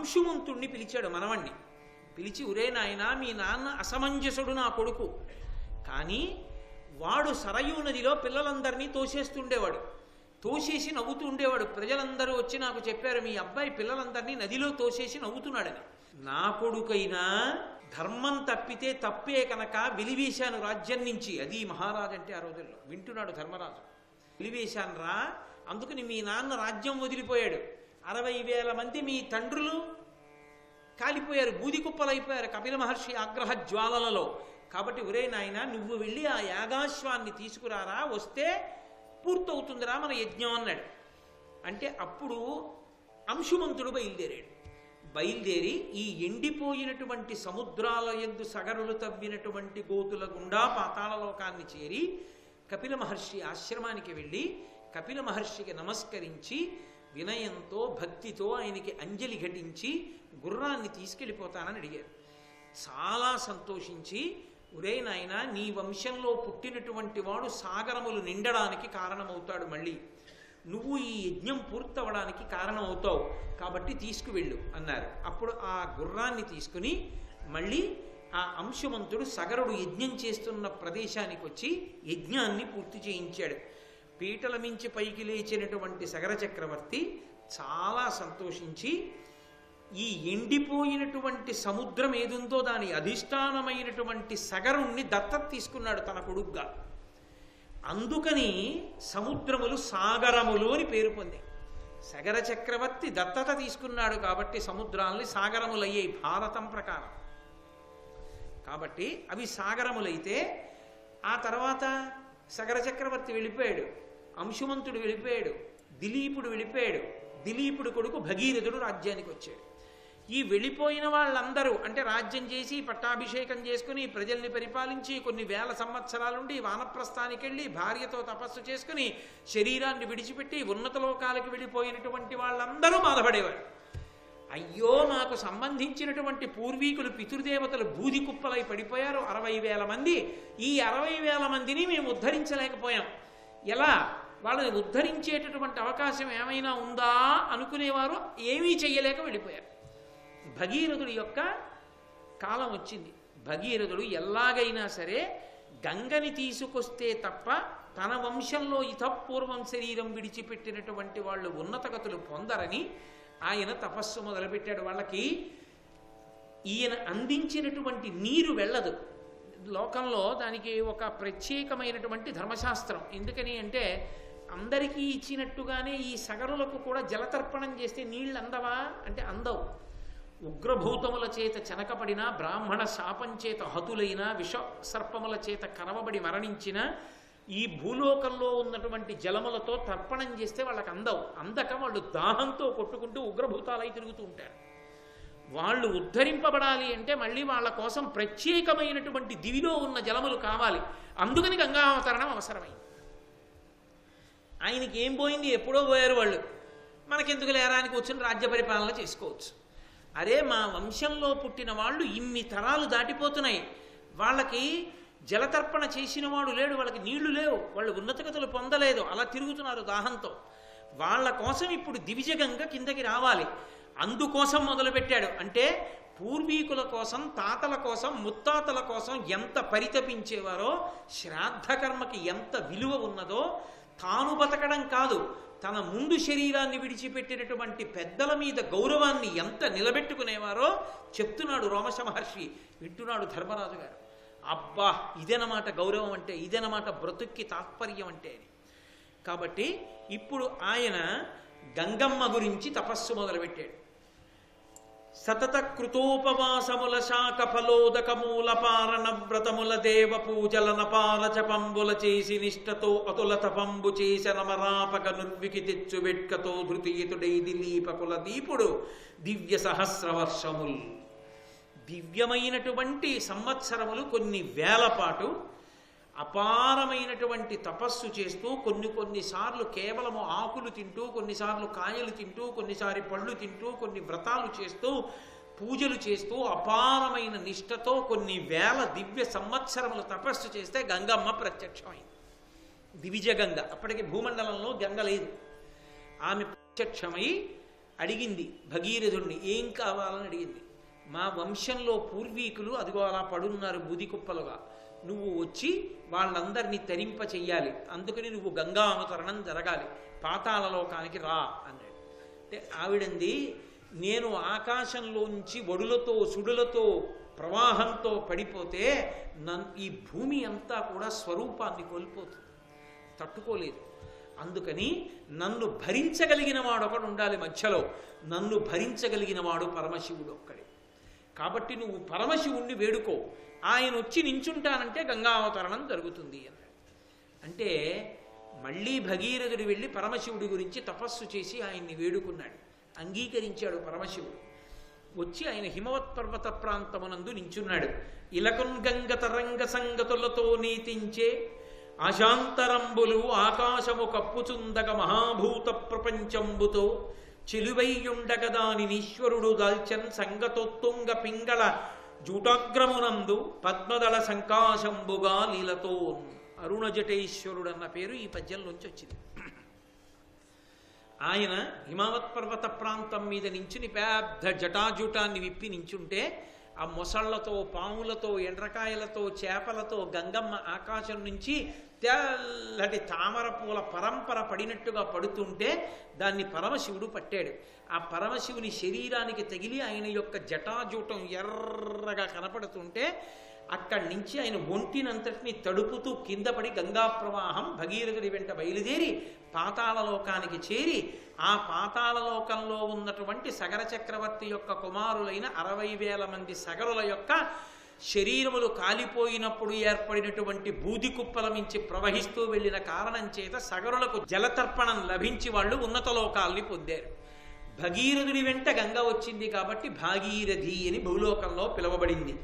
అంశుమంతుణ్ణి పిలిచాడు మనవణ్ణి. పిలిచి, ఒరే నాయన, మీ నాన్న అసమంజసుడు నా కొడుకు, కానీ వాడు సరయూ నదిలో పిల్లలందరినీ తోసేస్తుండేవాడు. తోసేసి నవ్వుతూ ఉండేవాడు. ప్రజలందరూ వచ్చి నాకు చెప్పారు, మీ అబ్బాయి పిల్లలందరినీ నదిలో తోసేసి నవ్వుతున్నాడని. నా కొడుకైనా ధర్మం తప్పితే తప్పే కనుక వెలివేశాను రాజ్యం నుంచి. అది మహారాజు అంటే ఆ రోజుల్లో. వింటున్నాడు ధర్మరాజు. వెలివేశాను రా, అందుకని మీ నాన్న రాజ్యం వదిలిపోయాడు. 60,000 మంది మీ తండ్రులు కాలిపోయారు, బూది కుప్పలైపోయారు కపిల మహర్షి ఆగ్రహ జ్వాలలలో. కాబట్టి ఒరే నాయన, నువ్వు వెళ్ళి ఆ యాగాశ్వాన్ని తీసుకురారా, వస్తే పూర్తవుతుందిరా మన యజ్ఞం అన్నాడు. అంటే అప్పుడు అంశుమంతుడు బయలుదేరి ఈ ఎండిపోయినటువంటి సముద్రాల యందు సగరులు తవ్వినటువంటి గోతుల గుండా పాతాళలోకాన్ని చేరి కపిల మహర్షి ఆశ్రమానికి వెళ్ళి కపిల మహర్షికి నమస్కరించి వినయంతో భక్తితో ఆయనకి అంజలి ఘటించి గుర్రాన్ని తీసుకెళ్ళిపోతానని అడిగారు. చాలా సంతోషించి, ఒరే నాయన, నీ వంశంలో పుట్టినటువంటి వాడు సాగరములు నిండడానికి కారణమవుతాడు, మళ్ళీ నువ్వు ఈ యజ్ఞం పూర్తవడానికి కారణమవుతావు, కాబట్టి తీసుకువెళ్ళు అన్నారు. అప్పుడు ఆ గుర్రాన్ని తీసుకుని మళ్ళీ ఆ అంశుమంతుడు సగరుడు యజ్ఞం చేస్తున్న ప్రదేశానికి వచ్చి యజ్ఞాన్ని పూర్తి చేయించాడు. పీటల మించి పైకి లేచినటువంటి సగర చక్రవర్తి చాలా సంతోషించి ఈ ఎండిపోయినటువంటి సముద్రం ఏదుందో దాని అధిష్టానమైనటువంటి సగరుణ్ణి దత్తత తీసుకున్నాడు తన కొడుగ్గా. అందుకని సముద్రములు సాగరములు అని పేరు పొంది. సగర చక్రవర్తి దత్తత తీసుకున్నాడు కాబట్టి సముద్రాల్ని సాగరములయ్యాయి భారతం ప్రకారం. కాబట్టి అవి సాగరములైతే ఆ తర్వాత సగర చక్రవర్తి వెళ్ళిపోయాడు, అంశుమంతుడు వెళ్ళిపోయాడు, దిలీపుడు వెళ్ళిపోయాడు. దిలీపుడు కొడుకు భగీరథుడు రాజ్యానికి వచ్చాడు. ఈ వెళ్ళిపోయిన వాళ్ళందరూ అంటే రాజ్యం చేసి పట్టాభిషేకం చేసుకుని ప్రజల్ని పరిపాలించి కొన్ని వేల సంవత్సరాలుండి వానప్రస్థానికి వెళ్ళి భార్యతో తపస్సు చేసుకుని శరీరాన్ని విడిచిపెట్టి ఉన్నత లోకాలకు వెళ్ళిపోయినటువంటి వాళ్ళందరూ బాధపడేవారు. అయ్యో, మాకు సంబంధించినటువంటి పూర్వీకులు పితృదేవతలు బూది కుప్పలై పడిపోయారు 60,000 మంది. ఈ 60,000 మందిని మేము ఉద్ధరించలేకపోయాం. ఎలా? వాళ్ళని ఉద్ధరించేటటువంటి అవకాశం ఏమైనా ఉందా అనుకునేవారు. ఏమీ చెయ్యలేక వెళ్ళిపోయారు. భగీరథుడి యొక్క కాలం వచ్చింది. భగీరథుడు ఎలాగైనా సరే గంగని తీసుకొస్తే తప్ప తన వంశంలో ఇతపూర్వం శరీరం విడిచిపెట్టినటువంటి వాళ్ళు ఉన్నతగతులు పొందరని ఆయన తపస్సు మొదలుపెట్టాడు. వాళ్ళకి ఈయన అందించినటువంటి నీరు వెళ్ళదు. లోకంలో దానికి ఒక ప్రత్యేకమైనటువంటి ధర్మశాస్త్రం. ఎందుకని అంటే అందరికీ ఇచ్చినట్టుగానే ఈ సగరులకు కూడా జలతర్పణం చేస్తే నీళ్ళు అందవా అంటే అందవు. ఉగ్రభూతముల చేత చెనకబడిన, బ్రాహ్మణ శాపం చేత హతులైన, విష సర్పముల చేత కరవబడి మరణించిన ఈ భూలోకంలో ఉన్నటువంటి జలములతో తర్పణం చేస్తే వాళ్ళకి అందవు. అందక వాళ్ళు దాహంతో కొట్టుకుంటూ ఉగ్రభూతాలై తిరుగుతూ ఉంటారు. వాళ్ళు ఉద్ధరింపబడాలి అంటే మళ్ళీ వాళ్ళ కోసం ప్రత్యేకమైనటువంటి దివిలో ఉన్న జలములు కావాలి. అందుకని గంగావతరణం అవసరమైంది. ఆయనకి ఏం పోయింది? ఎప్పుడో పోయారు వాళ్ళు. మనకెందుకు లేరానికి వచ్చిన రాజ్య పరిపాలన చేసుకోవచ్చు. అరే, మా వంశంలో పుట్టిన వాళ్ళు ఇన్ని తరాలు దాటిపోతున్నాయి, వాళ్ళకి జలతర్పణ చేసిన వాడు లేడు, వాళ్ళకి నీళ్లు లేవు, వాళ్ళు ఉన్నతగతులు పొందలేదు, అలా తిరుగుతున్నారు దాహంతో. వాళ్ళ కోసం ఇప్పుడు దివిజగంగ కిందకి రావాలి. అందుకోసం మొదలుపెట్టాడు. అంటే పూర్వీకుల కోసం, తాతల కోసం, ముత్తాతల కోసం ఎంత పరితపించేవారో, శ్రాద్ధ కర్మకి ఎంత విలువ ఉన్నదో, తాను బతకడం కాదు తన ముందు శరీరాన్ని విడిచిపెట్టినటువంటి పెద్దల మీద గౌరవాన్ని ఎంత నిలబెట్టుకునేవారో చెప్తున్నాడు రోమశ మహర్షి. వింటున్నాడు ధర్మరాజు గారు. అబ్బా, ఇదేనమాట గౌరవం అంటే, ఇదేనమాట బ్రతుక్కి తాత్పర్యం అంటే అని. కాబట్టి ఇప్పుడు ఆయన గంగమ్మ గురించి తపస్సు మొదలుపెట్టాడు. సతత కృతోపవాసముల శాఖ ఫలోదకమూల పారణ వ్రతముల దేవ పూజల నపాల జపంబుల చేసి నిష్టతో అతుల తపంబు చేస నమరాపక నుర్వికి తెచ్చు వెట్కతో ధృతియుతుడై దిలీపకుల దీపుడు దివ్య సహస్రవర్షముల్. దివ్యమైనటువంటి సంవత్సరములు కొన్ని వేల పాటు అపారమైనటువంటి తపస్సు చేస్తూ కొన్నిసార్లు కేవలము ఆకులు తింటూ, కొన్నిసార్లు కాయలు తింటూ, కొన్నిసారి పళ్ళు తింటూ, కొన్ని వ్రతాలు చేస్తూ, పూజలు చేస్తూ అపారమైన నిష్టతో కొన్ని వేల దివ్య సంవత్సరములు తపస్సు చేస్తే గంగమ్మ ప్రత్యక్షమైంది. దివిజ గంగ. అప్పటికి భూమండలంలో గంగ లేదు. ఆమె ప్రత్యక్షమై అడిగింది భగీరథుడిని, ఏం కావాలని అడిగింది. మా వంశంలో పూర్వీకులు అదిగో అలా పడున్నారు బూది కుప్పలుగా, నువ్వు వచ్చి వాళ్ళందరినీ తరింప చెయ్యాలి, అందుకని నువ్వు గంగా అవతరణం జరగాలి, పాతాళలోకానికి రా అన్నాడు. అంటే ఆవిడంది, నేను ఆకాశంలోంచి వడులతో సుడులతో ప్రవాహంతో పడిపోతే ఈ భూమి అంతా కూడా స్వరూపాన్ని కోల్పోతుంది, తట్టుకోలేదు. అందుకని నన్ను భరించగలిగిన వాడు ఒకడు ఉండాలి మధ్యలో, నన్ను భరించగలిగిన వాడు పరమశివుడు ఒక్కడే. కాబట్టి నువ్వు పరమశివుణ్ణి వేడుకో, ఆయన వచ్చి నించుంటానంటే గంగావతరణం జరుగుతుంది అన్నాడు. అంటే మళ్ళీ భగీరథుడు వెళ్ళి పరమశివుడి గురించి తపస్సు చేసి ఆయన్ని వేడుకున్నాడు. అంగీకరించాడు పరమశివుడు. వచ్చి ఆయన హిమవత్ పర్వత ప్రాంతమునందు నించున్నాడు. ఇలకున్ గంగ తరంగ సంగతులతో నీతించే ఆశాంతరంబులు ఆకాశము కప్పుచుందగ మహాభూత ప్రపంచంబుతో చెలువైయుండగదానినీశ్వరుడు దాల్చన్ సంగతోత్తుంగ పింగళ జూటాగ్రమునందు పద్మదళ సంకాశంబుగా లీలతో. అరుణజటేశ్వరుడు అన్న పేరు ఈ పద్యంలోంచి వచ్చింది. ఆయన హిమావత్ పర్వత ప్రాంతం మీద నించుని పెద్ద జటాజూటాన్ని విప్పి నించుంటే ఆ మొసళ్లతో పాములతో ఎండ్రకాయలతో చేపలతో గంగమ్మ ఆకాశం నుంచి తెల్లటి తామర పూల పరంపర పడినట్టుగా పడుతుంటే దాన్ని పరమశివుడు పట్టాడు. ఆ పరమశివుని శరీరానికి తగిలి ఆయన యొక్క జటాజూటం ఎర్రగా కనపడుతుంటే అక్కడి నుంచి ఆయన ఒంటినంతటిని తడుపుతూ కింద పడి గంగా ప్రవాహం భగీరథుడి వెంట బయలుదేరి పాతాళలోకానికి చేరి ఆ పాతాళలోకంలో ఉన్నటువంటి సగర చక్రవర్తి యొక్క కుమారులైన 60,000 మంది సగరుల యొక్క శరీరములు కాలిపోయినప్పుడు ఏర్పడినటువంటి బూది కుప్పల మించి ప్రవహిస్తూ వెళ్ళిన కారణం చేత సగరులకు జలతర్పణం లభించి వాళ్ళు ఉన్నత లోకాల్ని పొందారు. భగీరథుడి వెంట గంగ వచ్చింది కాబట్టి భాగీరథి అని భూలోకంలో పిలువబడింది.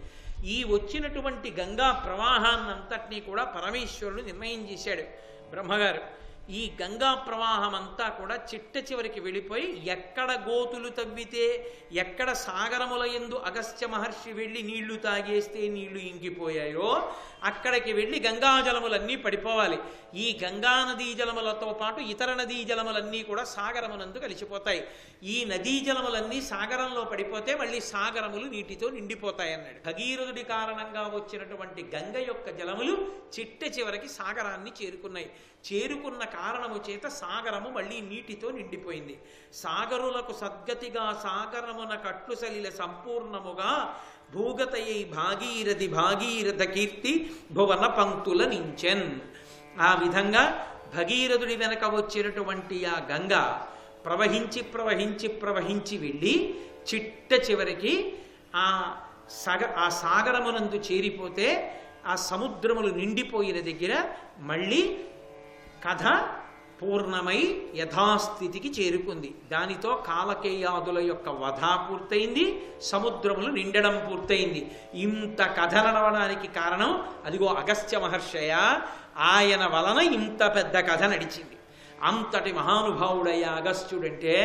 ఈ వచ్చినటువంటి గంగా ప్రవాహాన్నంతటినీ కూడా పరమేశ్వరుడు నిర్ణయం చేశాడు బ్రహ్మగారు. ఈ గంగా ప్రవాహం అంతా కూడా చిట్ట చివరికి వెళ్ళిపోయి ఎక్కడ గోతులు తవ్వితే ఎక్కడ సాగరముల యందు అగస్త్య మహర్షి వెళ్ళి నీళ్లు తాగేస్తే నీళ్లు ఇంకిపోయాయో అక్కడికి వెళ్ళి గంగాజలములన్నీ పడిపోవాలి. ఈ గంగా నదీ జలములతో పాటు ఇతర నదీ జలములన్నీ కూడా సాగరమునందు కలిసిపోతాయి. ఈ నదీ జలములన్నీ సాగరంలో పడిపోతే మళ్ళీ సాగరములు నీటితో నిండిపోతాయి అన్నాడు. భగీరథుడి కారణంగా వచ్చినటువంటి గంగ యొక్క జలములు చిట్ట చివరికి సాగరాన్ని చేరుకున్నాయి. చేరుకున్న కారణము చేత సాగరము మళ్ళీ నీటితో నిండిపోయింది. సాగరులకు సద్గతిగా సాగరమున కట్లు సలిల సంపూర్ణముగా భూగతయై భాగీరథి భాగీరథ కీర్తి భువన పంక్తుల నించెన్. ఆ విధంగా భగీరథుడి వెనక వచ్చినటువంటి ఆ గంగ ప్రవహించి ప్రవహించి ప్రవహించి వెళ్ళి చిట్ట చివరికి ఆ సాగరమునందు చేరిపోతే ఆ సముద్రములు నిండిపోయిన దగ్గర మళ్ళీ కథ పూర్ణమై యథాస్థితికి చేరుకుంది. దానితో కాలకేయాదుల యొక్క వధ పూర్తయింది, సముద్రములు నిండడం పూర్తయింది. ఇంత కథ నడవడానికి కారణం అదిగో అగస్త్య మహర్షయ, ఆయన వలన ఇంత పెద్ద కథ నడిచింది. అంతటి మహానుభావుడయ్యా అగస్త్యుడంటే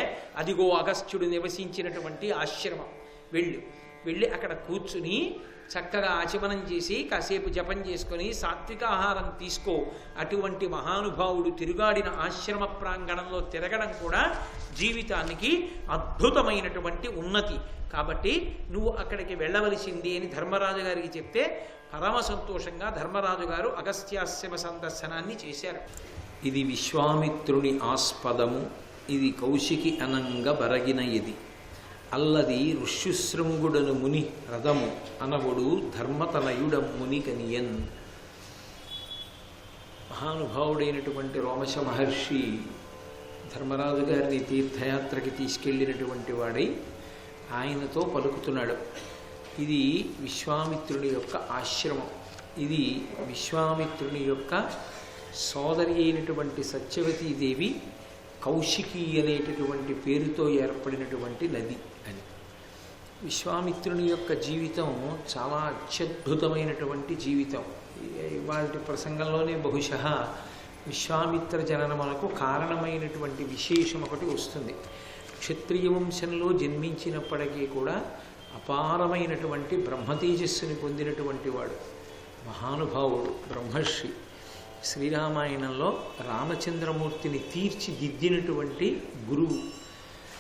అదిగో అగస్త్యుడు నివసించినటువంటి ఆశ్రమం. వెళ్ళి అక్కడ కూర్చుని చక్కగా ఆచమనం చేసి కాసేపు జపం చేసుకొని సాత్వికాహారం తీసుకో. అటువంటి మహానుభావుడు తిరుగాడిన ఆశ్రమ ప్రాంగణంలో తిరగడం కూడా జీవితానికి అద్భుతమైనటువంటి ఉన్నతి. కాబట్టి నువ్వు అక్కడికి వెళ్ళవలసింది అని ధర్మరాజు గారికి చెప్తే పరమ సంతోషంగా ధర్మరాజు గారు అగస్త్యాశ్రమ సందర్శనాన్ని చేశారు. ఇది విశ్వామిత్రుని ఆస్పదము, ఇది కౌశికి అనంగ బరగిన ఇది అల్లది ఋష్యుశృంగుడను ముని రథము అనవుడు ధర్మతనయుడ ముని కనియన్. మహానుభావుడైనటువంటి రోమశ మహర్షి ధర్మరాజు గారిని తీర్థయాత్రకి తీసుకెళ్ళినటువంటి వాడై ఆయనతో పలుకుతున్నాడు. ఇది విశ్వామిత్రుని యొక్క ఆశ్రమం. ఇది విశ్వామిత్రుని యొక్క సోదరి అయినటువంటి సత్యవతీదేవి కౌశికి అనేటటువంటి పేరుతో ఏర్పడినటువంటి నది అని. విశ్వామిత్రుని యొక్క జీవితం చాలా అత్యద్భుతమైనటువంటి జీవితం. వాటి ప్రసంగంలోనే బహుశः విశ్వామిత్ర జననములకు కారణమైనటువంటి విశేషం ఒకటి వస్తుంది. క్షత్రియ వంశంలో జన్మించినప్పటికీ కూడా అపారమైనటువంటి బ్రహ్మతేజస్సుని పొందినటువంటి వాడు మహానుభావుడు బ్రహ్మర్షి. శ్రీరామాయణంలో రామచంద్రమూర్తిని తీర్చిదిద్దినటువంటి గురువు.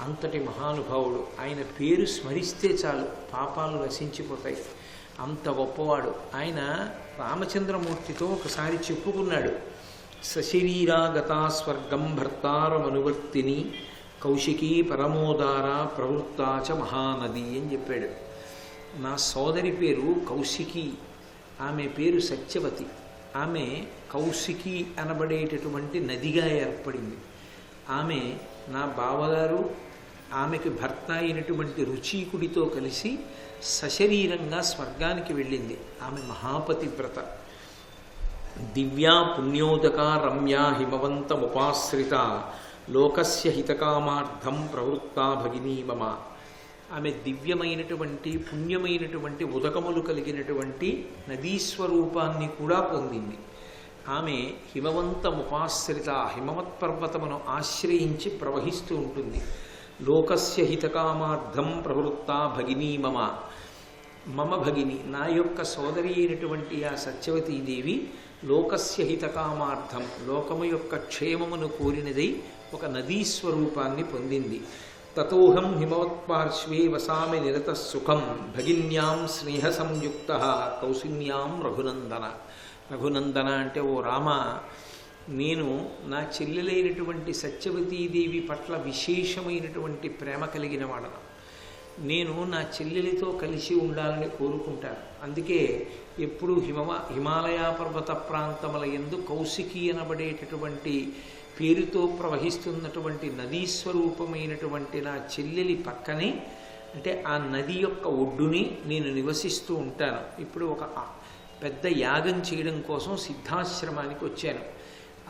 అంతటి మహానుభావుడు. ఆయన పేరు స్మరిస్తే చాలు పాపాలు నశించిపోతాయి. అంత గొప్పవాడు ఆయన. రామచంద్రమూర్తితో ఒకసారి చెప్పుకున్నాడు, సశరీరాగతా స్వర్గం భర్తారమనువర్తిని కౌశికీ పరమోదార ప్రవృత్తాచ మహానది అని చెప్పాడు. నా సోదరి పేరు కౌశికి, ఆమె పేరు సత్యవతి. ఆమె కౌశికి అనబడేటటువంటి నదిగా ఏర్పడింది. ఆమె నా బావగారు, ఆమెకి భర్త అయినటువంటి రుచీకుడితో కలిసి సశరీరంగా స్వర్గానికి వెళ్ళింది. ఆమె మహాపతివ్రత. దివ్యా పుణ్యోదక రమ్యా హిమవంతముపాశ్రిత లోకస్య హితకామార్థం ప్రవృత్తా భగినీ మమ. ఆమె దివ్యమైనటువంటి పుణ్యమైనటువంటి ఉదకములు కలిగినటువంటి నదీస్వరూపాన్ని కూడా పొందింది. ఆమె హిమవంతముపాశ్రిత, హిమవత్ పర్వతమును ఆశ్రయించి ప్రవహిస్తూ ఉంటుంది. లోకస్య హితకామార్థం ప్రవృత్తా భగినీ మమ. మమ భగిని, నా యొక్క సోదరి అయినటువంటి ఆ సత్యవతీదేవి లోకస్య హితకామార్థం, లోకము యొక్క క్షేమమును కోరినదై ఒక నదీ స్వరూపాన్ని పొందింది. తతోహం హిమవత్పార్శ్వే వసామి నిరత సుఖం భగిన్యాం స్నేహ సంయుక్త కౌశిన్యాం రఘునందన. రఘునందన అంటే, ఓ రామ, నేను నా చెల్లెలైనటువంటి సత్యవతీదేవి పట్ల విశేషమైనటువంటి ప్రేమ కలిగిన వాడను. నేను నా చెల్లెలితో కలిసి ఉండాలని కోరుకుంటాను. అందుకే ఎప్పుడు హిమాలయ పర్వత ప్రాంతముల యందు కౌశికి అనబడేటటువంటి పేరుతో ప్రవహిస్తున్నటువంటి నదీ స్వరూపమైనటువంటి నా చెల్లెలి పక్కనే, అంటే ఆ నది యొక్క ఒడ్డుని నేను నివసిస్తూ ఉంటాను. ఇప్పుడు ఒక పెద్ద యాగం చేయడం కోసం సిద్ధాశ్రమానికి వచ్చాను.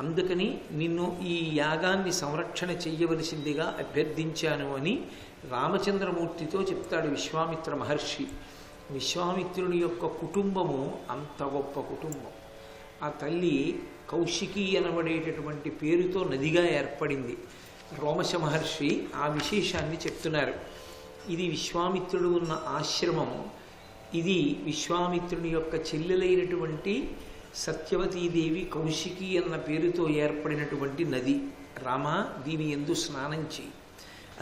అందుకని నిన్ను ఈ యాగాన్ని సంరక్షణ చెయ్యవలసిందిగా అభ్యర్థించాను అని రామచంద్రమూర్తితో చెప్తాడు విశ్వామిత్ర మహర్షి. విశ్వామిత్రుని యొక్క కుటుంబము అంత గొప్ప కుటుంబం. ఆ తల్లి కౌశికి అనబడేటటువంటి పేరుతో నదిగా ఏర్పడింది. రోమశ మహర్షి ఆ విశేషాన్ని చెప్తున్నారు. ఇది విశ్వామిత్రుడు ఉన్న ఆశ్రమం. ఇది విశ్వామిత్రుని యొక్క చెల్లెలైనటువంటి సత్యవతీదేవి కౌశికి అన్న పేరుతో ఏర్పడినటువంటి నది. రామ, దీని యందు స్నానం చేయి.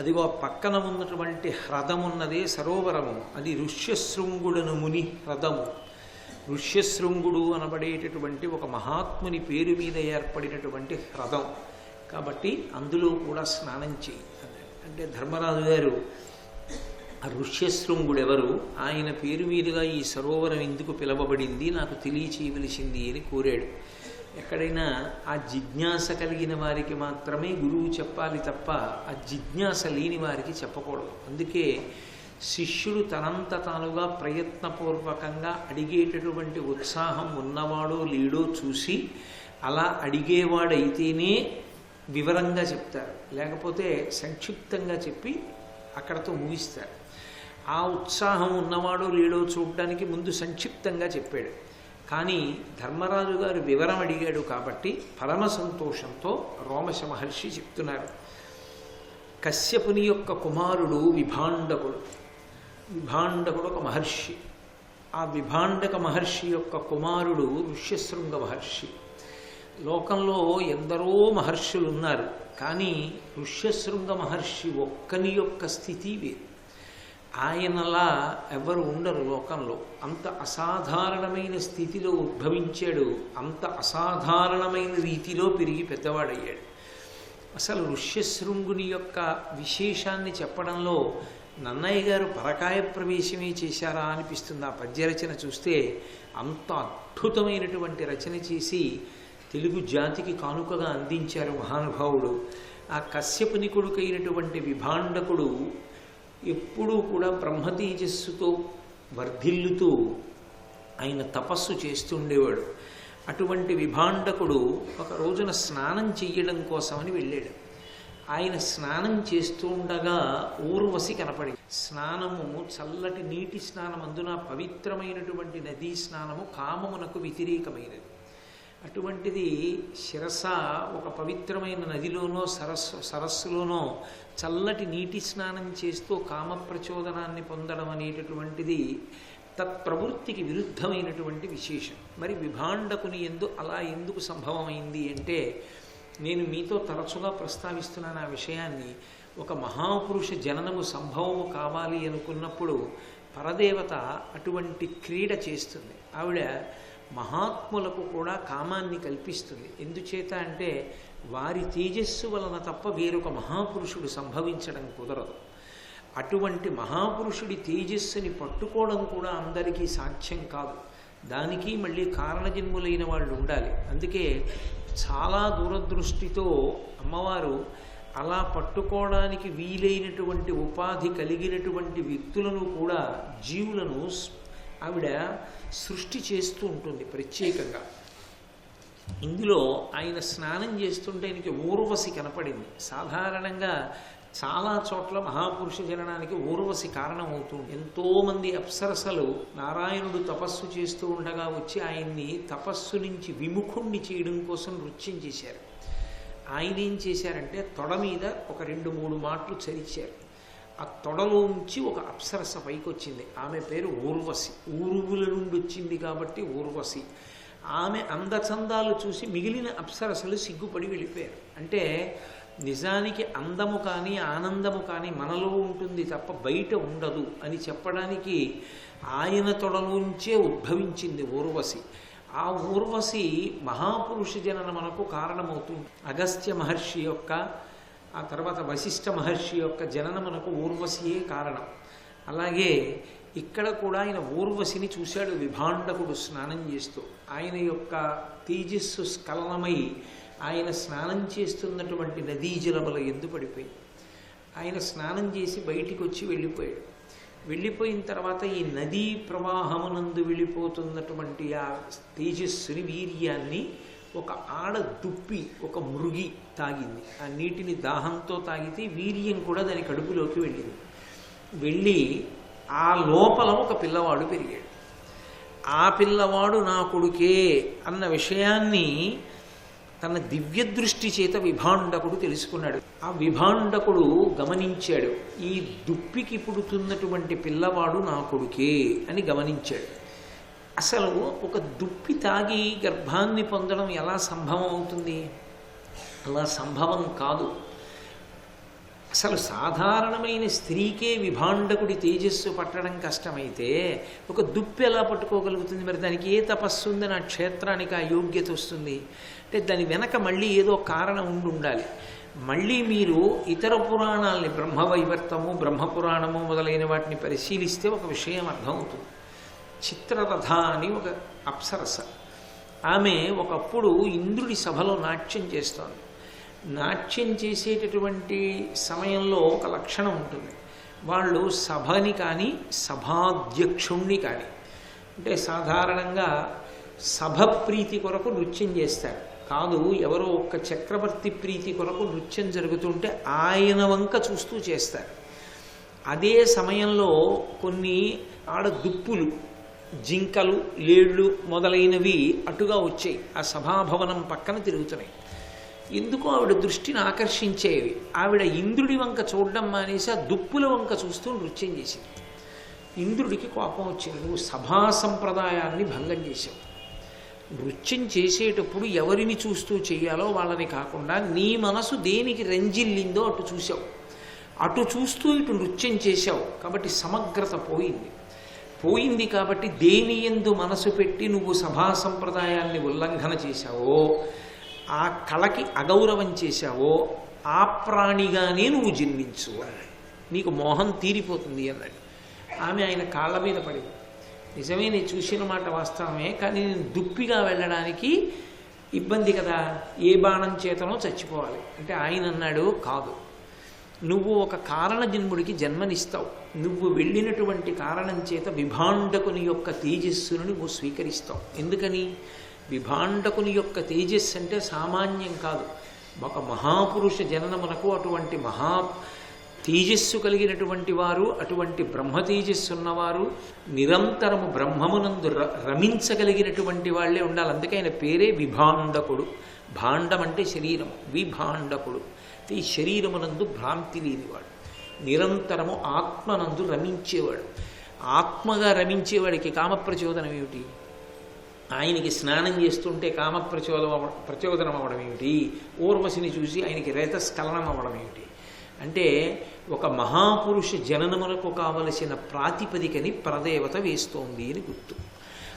అదిగో పక్కన ఉన్నటువంటి హ్రదమున్నదే సరోవరము, అది ఋష్యశృంగుడను ముని హ్రదము. ఋష్యశృంగుడు అనబడేటటువంటి ఒక మహాత్ముని పేరు మీద ఏర్పడినటువంటి హ్రదం కాబట్టి అందులో కూడా స్నానం చేయి. అంటే ధర్మరాజు గారు ఆ ఋష్యశృంగుడు ఎవరు, ఆయన పేరు మీదుగా ఈ సరోవరం ఎందుకు పిలవబడింది, నాకు తెలియచేయవలసింది అని కోరాడు. ఎక్కడైనా ఆ జిజ్ఞాస కలిగిన వారికి మాత్రమే గురువు చెప్పాలి తప్ప ఆ జిజ్ఞాస లేని వారికి చెప్పకూడదు. అందుకే శిష్యుడు తనంత తానుగా ప్రయత్నపూర్వకంగా అడిగేటటువంటి ఉత్సాహం ఉన్నవాడో లేడో చూసి అలా అడిగేవాడైతేనే వివరంగా చెప్తారు, లేకపోతే సంక్షిప్తంగా చెప్పి అక్కడతో ముగిస్తారు. ఆ ఉత్సాహం ఉన్నవాడో లేడో చూడడానికి ముందు సంక్షిప్తంగా చెప్పాడు. కానీ ధర్మరాజు గారు వివరం అడిగాడు కాబట్టి పరమ సంతోషంతో రోమశ మహర్షి చెప్తున్నారు. కశ్యపుని యొక్క కుమారుడు విభాండకుడు. విభాండకుడు ఒక మహర్షి. ఆ విభాండక మహర్షి యొక్క కుమారుడు ఋష్యశృంగ మహర్షి. లోకంలో ఎందరో మహర్షులు ఉన్నారు, కానీ ఋష్యశృంగ మహర్షి ఒక్కని యొక్క స్థితి వేరు. ఆయనలా ఎవరు ఉండరు లోకంలో. అంత అసాధారణమైన స్థితిలో ఉద్భవించాడు, అంత అసాధారణమైన రీతిలో పెరిగి పెద్దవాడయ్యాడు. అసలు ఋష్యశృంగుని యొక్క విశేషాన్ని చెప్పడంలో నన్నయ్య గారు పరకాయ ప్రవేశమే చేశారా అనిపిస్తుంది. ఆ పద్యరచన చూస్తే అంత అద్భుతమైనటువంటి రచన చేసి తెలుగు జాతికి కానుకగా అందించారు మహానుభావుడు. ఆ కశ్యపుని కొడుకైనటువంటి విభాండకుడు ఎప్పుడూ కూడా బ్రహ్మతేజస్సుతో వర్ధిల్లుతూ ఆయన తపస్సు చేస్తుండేవాడు. అటువంటి విభాండకుడు ఒక రోజున స్నానం చెయ్యడం కోసమని వెళ్ళాడు. ఆయన స్నానం చేస్తూ ఉండగా ఊర్వశి కనపడింది. స్నానము చల్లటి నీటి స్నానం, అందున పవిత్రమైనటువంటి నదీ స్నానము కామమునకు వ్యతిరేకమైనది. అటువంటిది శిరస ఒక పవిత్రమైన నదిలోనో సరస్సులోనో చల్లటి నీటి స్నానం చేస్తూ కామ ప్రచోదనాన్ని పొందడం అనేటటువంటిది తత్ప్రవృత్తికి విరుద్ధమైనటువంటి విశేషం. మరి విభాండకుని అలా ఎందుకు సంభవమైంది అంటే, నేను మీతో తరచుగా ప్రస్తావిస్తున్నాను ఆ విషయాన్ని. ఒక మహాపురుష జననము సంభవము కావాలి అనుకున్నప్పుడు పరదేవత అటువంటి క్రీడ చేస్తుంది. ఆవిడ మహాత్ములకు కూడా కామాన్ని కల్పిస్తుంది. ఎందుచేత అంటే వారి తేజస్సు వలన తప్ప వేరొక మహాపురుషుడు సంభవించడం కుదరదు. అటువంటి మహాపురుషుడి తేజస్సుని పట్టుకోవడం కూడా అందరికీ సాధ్యం కాదు. దానికి మళ్ళీ కారణజన్ములైన వాళ్ళు ఉండాలి. అందుకే చాలా దూరదృష్టితో అమ్మవారు అలా పట్టుకోవడానికి వీలైనటువంటి ఉపాధి కలిగినటువంటి వ్యక్తులను కూడా, జీవులను ఆవిడ సృష్టి చేస్తూ ఉంటుంది ప్రత్యేకంగా. ఇందులో ఆయన స్నానం చేస్తుంటే ఆయనకి ఊర్వశి కనపడింది. సాధారణంగా చాలా చోట్ల మహాపురుష జననానికి ఊర్వశి కారణమవుతుంది. ఎంతోమంది అప్సరసలు నారాయణుడు తపస్సు చేస్తూ ఉండగా వచ్చి ఆయన్ని తపస్సు నుంచి విముఖుణ్ణి చేయడం కోసం నృత్యం చేశారు. ఆయన ఏం చేశారంటే తొడ మీద ఒక 2-3 మాటలు చరిచారు. ఆ తొడలోంచి ఒక అప్సరస పైకి వచ్చింది. ఆమె పేరు ఊర్వశి. ఊరువుల నుండి వచ్చింది కాబట్టి ఊర్వశి. ఆమె అందచందాలు చూసి మిగిలిన అప్సరసలు సిగ్గుపడి వెళ్ళిపోయారు. అంటే నిజానికి అందము కానీ ఆనందము కానీ మనలో ఉంటుంది తప్ప బయట ఉండదు అని చెప్పడానికి ఆయన తొడలోంచే ఉద్భవించింది ఊర్వశి. ఆ ఊర్వశి మహాపురుష జననమునకు కారణమవుతుంది. అగస్త్య మహర్షి యొక్క, ఆ తర్వాత వశిష్ఠ మహర్షి యొక్క జననమునకు ఊర్వశియే కారణం. అలాగే ఇక్కడ కూడా ఆయన ఊర్వశిని చూశాడు విభాండకుడు స్నానం చేస్తూ. ఆయన యొక్క తేజస్సు స్ఖలనమై ఆయన స్నానం చేస్తున్నటువంటి నదీ జలముల ఎందు పడిపోయింది. ఆయన స్నానం చేసి బయటికి వచ్చి వెళ్ళిపోయాడు. వెళ్ళిపోయిన తర్వాత ఈ నదీ ప్రవాహమునందు వెళ్ళిపోతున్నటువంటి ఆ తేజస్సుని, వీర్యాన్ని ఒక ఆడ దుప్పి, ఒక మృగి తాగింది. ఆ నీటిని దాహంతో తాగితే వీర్యం కూడా దాని కడుపులోకి వెళ్ళింది. వెళ్ళి ఆ లోపల ఒక పిల్లవాడు పెరిగాడు. ఆ పిల్లవాడు నా కొడుకే అన్న విషయాన్ని తన దివ్య దృష్టి చేత విభాండకుడు తెలుసుకున్నాడు. ఆ విభాండకుడు గమనించాడు, ఈ దుప్పికి పుడుతున్నటువంటి పిల్లవాడు నా కొడుకే అని గమనించాడు. అసలు ఒక దుప్పి తాగి గర్భాన్ని పొందడం ఎలా సంభవం అవుతుంది? అలా సంభవం కాదు. అసలు సాధారణమైన స్త్రీకే విభాండకుడి తేజస్సు పట్టడం కష్టమైతే ఒక దుప్పి ఎలా పట్టుకోగలుగుతుంది? మరి దానికి ఏ తపస్సు ఉంది? నా క్షేత్రానికి ఆ యోగ్యత వస్తుంది అంటే దాని వెనక మళ్ళీ ఏదో కారణం ఉండాలి. మళ్ళీ మీరు ఇతర పురాణాలని, బ్రహ్మవైవర్తము, బ్రహ్మపురాణము మొదలైన వాటిని పరిశీలిస్తే ఒక విషయం అర్థమవుతుంది. చిత్రరథ అని ఒక అప్సరస, ఆమె ఒకప్పుడు ఇంద్రుడి సభలో నాట్యం చేస్తోంది. నాట్యం చేసేటటువంటి సమయంలో ఒక లక్షణం ఉంటుంది. వాళ్ళు సభని కానీ సభాధ్యక్షుణ్ణి కానీ, అంటే సాధారణంగా సభ ప్రీతి కొరకు నృత్యం చేస్తారు. కాదు, ఎవరో ఒక్క చక్రవర్తి ప్రీతి కొరకు నృత్యం జరుగుతుంటే ఆయన వంక చూస్తూ చేస్తారు. అదే సమయంలో కొన్ని ఆడ దుప్పులు, జింకలు, లేళ్ళు మొదలైనవి అటుగా వచ్చాయి. ఆ సభాభవనం పక్కన తిరుగుతున్నాయి. ఎందుకో ఆవిడ దృష్టిని ఆకర్షించేవి. ఆవిడ ఇంద్రుడి వంక చూడడం మానేసి ఆ దుప్పుల వంక చూస్తూ నృత్యం చేసింది. ఇంద్రుడికి కోపం వచ్చింది. నువ్వు సభా సంప్రదాయాన్ని భంగం చేశావు. నృత్యం చేసేటప్పుడు ఎవరిని చూస్తూ చెయ్యాలో వాళ్ళని కాకుండా నీ మనసు దేనికి రంజిల్లిందో అటు చూసావు. అటు చూస్తూ ఇటు నృత్యం చేశావు కాబట్టి సమగ్రత పోయింది. పోయింది కాబట్టి దేని యందు మనసు పెట్టి నువ్వు సభా సంప్రదాయాన్ని ఉల్లంఘన చేశావో, ఆ కళకి అగౌరవం చేశావో, ఆ ప్రాణిగానే నువ్వు జన్మించు అన్నాడు. నీకు మోహం తీరిపోతుంది అన్నాడు. ఆమె ఆయన కాళ్ళ మీద పడింది. నిజమే, నేను చూసిన మాట వాస్తవమే, కానీ నేను దుప్పిగా వెళ్ళడానికి ఇబ్బంది కదా, ఏ బాణం చేతనో చచ్చిపోవాలి అంటే ఆయన అన్నాడు, కాదు, నువ్వు ఒక కారణ జన్ముడికి జన్మనిస్తావు. నువ్వు వెళ్ళినటువంటి కారణం చేత విభాండకుని యొక్క తేజస్సును నువ్వు స్వీకరిస్తావు. ఎందుకని? విభాండకుని యొక్క తేజస్సు అంటే సామాన్యం కాదు. ఒక మహాపురుష జననమునకు అటువంటి మహా తేజస్సు కలిగినటువంటి వారు, అటువంటి బ్రహ్మ తేజస్సు ఉన్నవారు, నిరంతరము బ్రహ్మమునందు రమించగలిగినటువంటి వాళ్ళే ఉండాలి. అందుకే ఆయన పేరే విభాండకుడు. భాండం అంటే శరీరము, విభాండకుడు ఈ శరీరమునందు భ్రాంతి లేనివాడు, నిరంతరము ఆత్మనందు రమించేవాడు. ఆత్మగా రమించేవాడికి కామప్రచోదనం ఏమిటి? ఆయనకి స్నానం చేస్తుంటే ప్రచోదనం అవ్వడం ఏమిటి? ఊర్వశిని చూసి ఆయనకి రేతస్ఖలనం అవ్వడం ఏమిటి? అంటే ఒక మహాపురుష జననములకు కావలసిన ప్రాతిపదికని పరదేవత వేస్తోంది అని గుర్తు.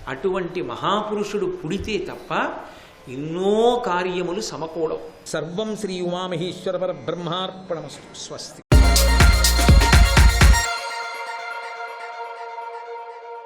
అటువంటి మహాపురుషుడు పుడితే తప్ప ఎన్నో కార్యములు సమకూడవు. సర్వం శ్రీ ఉమామహేశ్వర పరబ్రహ్మార్పణమస్తు. స్వస్తి.